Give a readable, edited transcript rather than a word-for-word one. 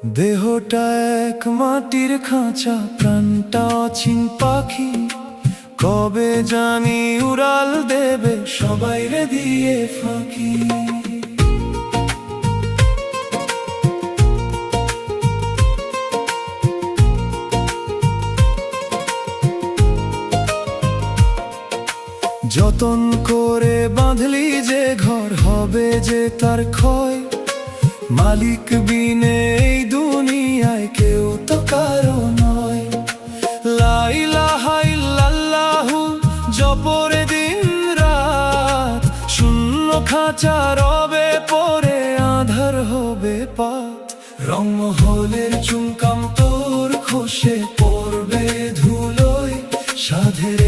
দেহটা এক মাটির খাঁচা, প্রাণটা অচিন পাখি। কবে জানি উড়াল দেবে সবাই রে দিয়ে ফাঁকি। যতন করে বাঁধলি যে ঘর, হবে যে তার ক্ষয়। মালিক বিনে এই দুনিয়ায় কেউ তো কারো নয়। লা ইলাহা ইল্লাল্লাহু জপরে দিন রাত, শূন্য খাঁচা রবে পরে আধার হবে পাত। রংমহলের চুমকাম তোর খসে পড়বে ধুলোয়, সাধের